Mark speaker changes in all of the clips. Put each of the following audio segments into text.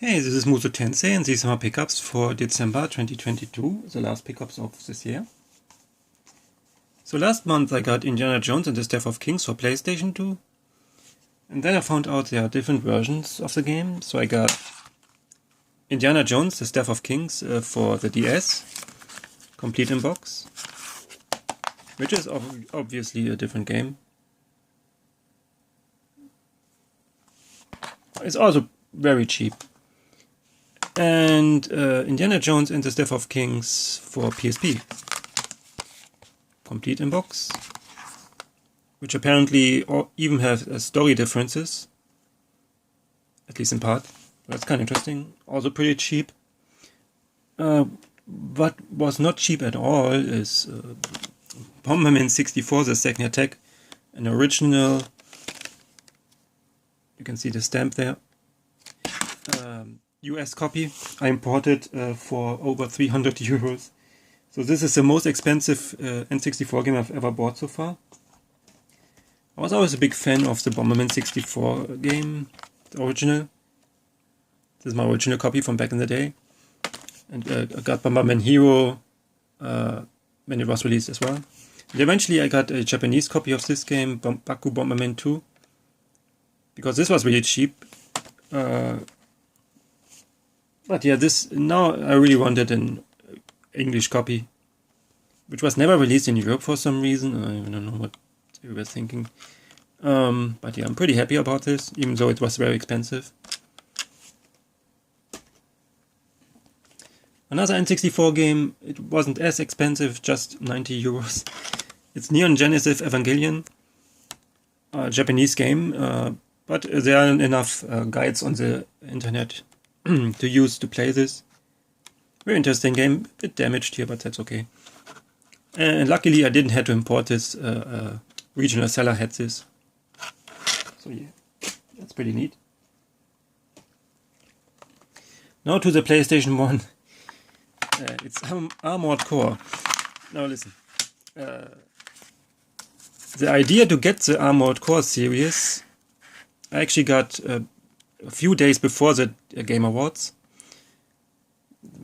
Speaker 1: Hey, this is Muso Tensei, and these are my pickups for December 2022, the last pickups of this year. So last month I got Indiana Jones and the Staff of Kings for PlayStation 2, and then I found out there are different versions of the game, so I got Indiana Jones, the Staff of Kings for the DS, complete in box, which is obviously a different game. It's also very cheap. And Indiana Jones and the Staff of Kings for PSP. Complete in box. Which apparently even have story differences. At least in part. That's kind of interesting. Also pretty cheap. What was not cheap at all is Bomberman 64, the second attack. An original. You can see the stamp there. US copy I imported for over 300 euros. So this is the most expensive N64 game I've ever bought so far. I was always a big fan of the Bomberman 64 game, the original. This is my original copy from back in the day. And I got Bomberman Hero when it was released as well. And eventually I got a Japanese copy of this game, Baku Bomberman 2. Because this was really cheap. But yeah, now I really wanted an English copy, which was never released in Europe for some reason. I don't know what they were thinking. But yeah, I'm pretty happy about this, even though it was very expensive. Another N64 game, it wasn't as expensive, just 90 euros. It's Neon Genesis Evangelion, a Japanese game, but there are enough guides on the internet to use to play this. Very interesting game, a bit damaged here, but that's okay. And luckily I didn't have to import this, regional seller had this. So yeah, that's pretty neat. Now to the PlayStation 1. It's Armored Core. Now listen. The idea to get the Armored Core series, I actually got a few days before the Game Awards.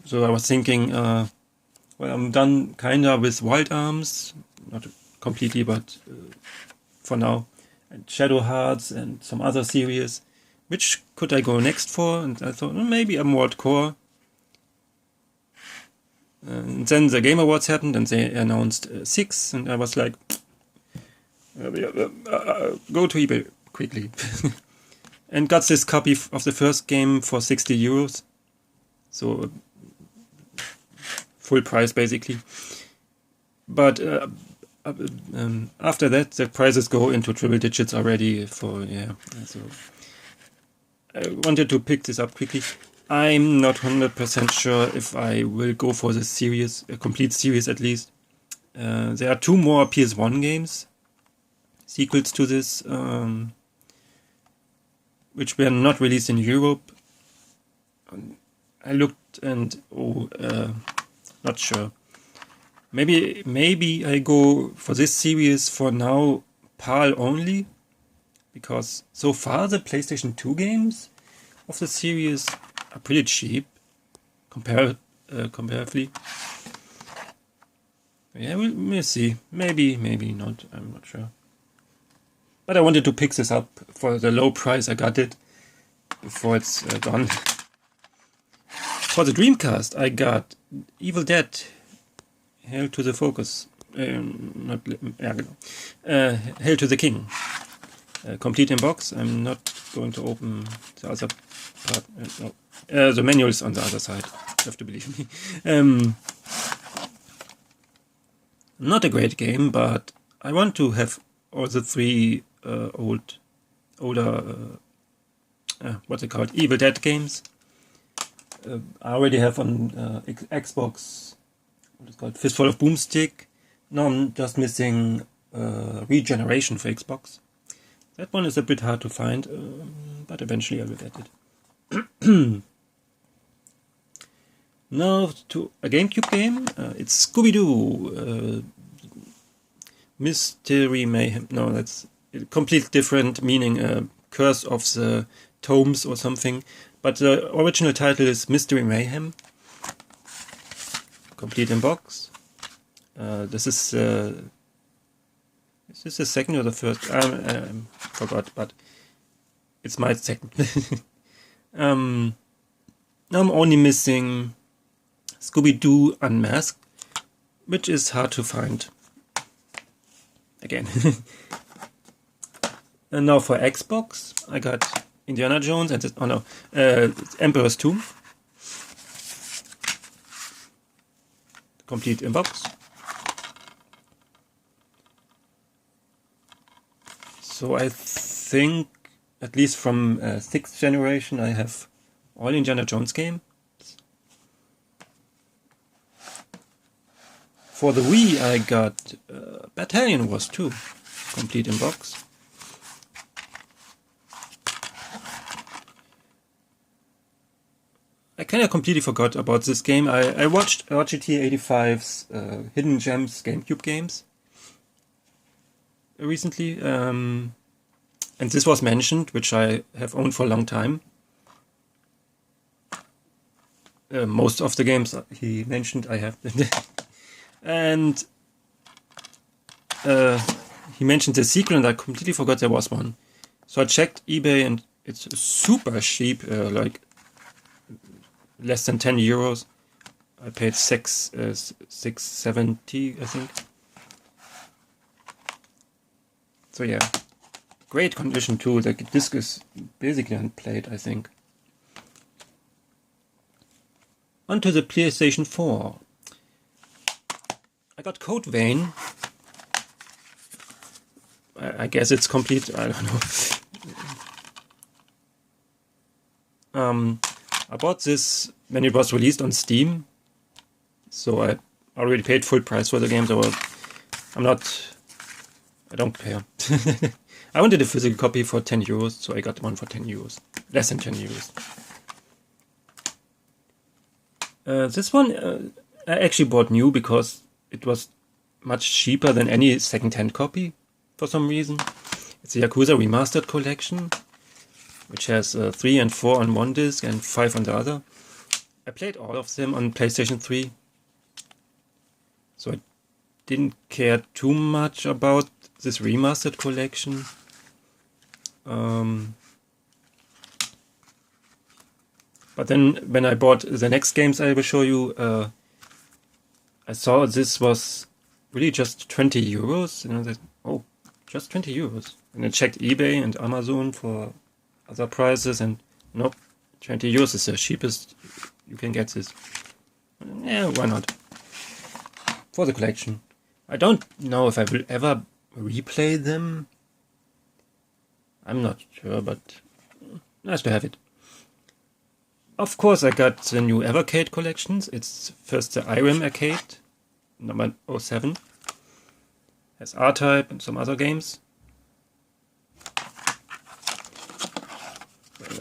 Speaker 1: So I was thinking, well, I'm done kinda with Wild Arms, not completely, but for now, and Shadow Hearts and some other series. Which could I go next for? And I thought, maybe Armored Core. And then the Game Awards happened and they announced 6, and I was like, go to eBay quickly. And got this copy of the first game for 60 euros. So, full price basically. But after that, the prices go into triple digits already for, yeah. So, I wanted to pick this up quickly. I'm not 100% sure if I will go for this series, a complete series at least. There are 2 more PS1 games, sequels to this, which were not released in Europe. I looked and not sure. Maybe I go for this series for now, PAL only, because so far the PlayStation 2 games of the series are pretty cheap, comparatively. Yeah, we'll see. Maybe not. I'm not sure. But I wanted to pick this up for the low price I got it before it's gone. For the Dreamcast, I got Evil Dead, Hail to the Focus. Hail to the King. Complete in box. I'm not going to open the other part. No. The manual's on the other side. You have to believe me. Not a great game, but I want to have all the 3 older, what's it called, Evil Dead games. I already have on Xbox, what is it called, Fistful of Boomstick. Now I'm just missing Regeneration for Xbox. That one is a bit hard to find, but eventually I will get it. Now to a GameCube game. It's Scooby-Doo. Mystery Mayhem. No, that's a complete different meaning. Curse of the tomes or something. But the original title is Mystery Mayhem. Complete in box. This is the second or the first? I forgot, but it's my second. Now I'm only missing Scooby-Doo Unmasked, which is hard to find. Again. And now for Xbox, I got Indiana Jones and Emperor's Tomb. Complete in box. So I think, at least from 6th generation, I have all Indiana Jones games. For the Wii, I got Battalion Wars 2, complete in box. I kind of completely forgot about this game. I watched RGT85's Hidden Gems GameCube games recently, and this was mentioned, which I have owned for a long time. Most of the games he mentioned I have. And he mentioned the sequel, and I completely forgot there was one. So I checked eBay, and it's super cheap, like less than 10 euros. I paid 6.70, I think. So yeah, great condition too. The disc is basically unplayed, I think. Onto the PlayStation 4. I got Code Vein. I guess it's complete. I don't know. I bought this when it was released on Steam, so I already paid full price for the game. So I don't care. I wanted a physical copy for 10 euros, so I got one for 10 euros. Less than 10 euros. This one I actually bought new because it was much cheaper than any second-hand copy for some reason. It's a Yakuza Remastered collection, which has 3 and 4 on one disc and 5 on the other. I played all of them on PlayStation 3, so I didn't care too much about this Remastered collection. But then when I bought the next games I will show you, I saw this was really just 20 euros. And I said, oh, just 20 euros. And I checked eBay and Amazon for other prices, and nope, 20 euros is the cheapest you can get this. Yeah, why not? For the collection. I don't know if I will ever replay them. I'm not sure, but nice to have it. Of course, I got the new Evercade collections. It's first the IREM arcade, number 07. Has R-Type and some other games.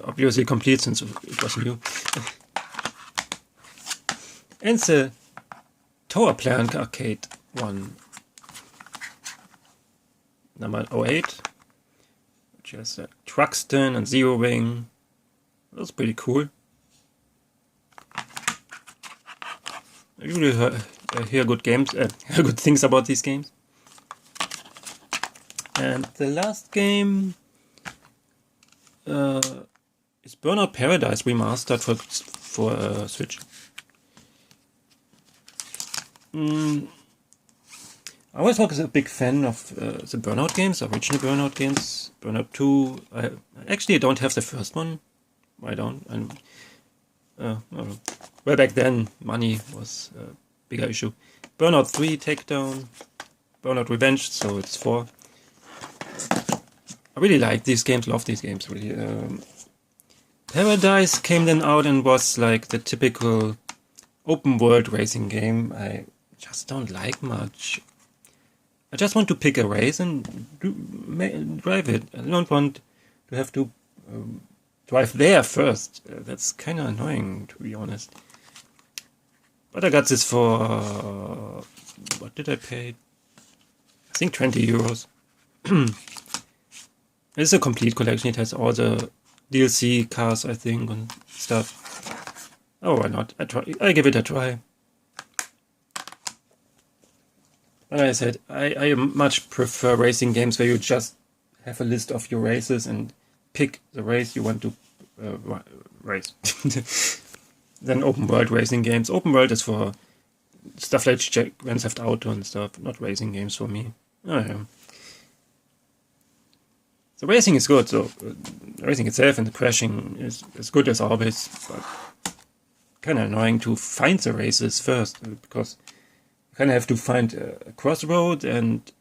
Speaker 1: Obviously complete since it was new. And the Toaplan arcade one, number 08, which has a Truxton and Zero Wing. That's pretty cool. I usually hear good games, good things about these games. And the last game is Burnout Paradise Remastered for Switch. I was always a big fan of the Burnout games, original Burnout games. Burnout 2. I actually don't have the first one. Why don't? I don't know. Well, back then, money was a bigger issue. Burnout 3, Takedown. Burnout Revenge, so it's 4. I really like these games, love these games, really. Paradise came then out and was like the typical open world racing game I just don't like much. I just want to pick a race and drive it. I don't want to have to drive there first. That's kind of annoying, to be honest. But I got this for... what did I pay? I think 20 euros. It's a complete collection. It has all the DLC cars, I think, and stuff. Oh, why not? I give it a try. Like I said, I much prefer racing games where you just have a list of your races and pick the race you want to race. Then open world racing games. Open world is for stuff like Grand Theft Auto and stuff, not racing games for me. Oh, yeah. The racing is good, so racing itself and the crashing is as good as always, but kind of annoying to find the races first, because you kind of have to find a crossroad and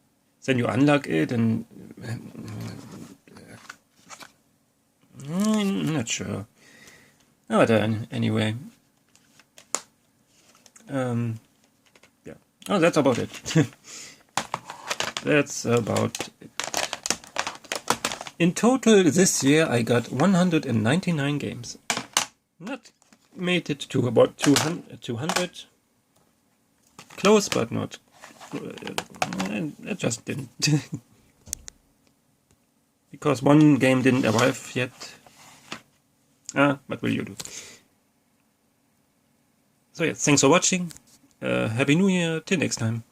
Speaker 1: then you unlock it, and I'm not sure. Oh, but anyway. Yeah. Oh, that's about it. That's about it. In total, this year I got 199 games. Not made it to about 200. Close, but not. I just didn't. Because one game didn't arrive yet. What will you do? So yeah, thanks for watching. Happy New Year. Till next time.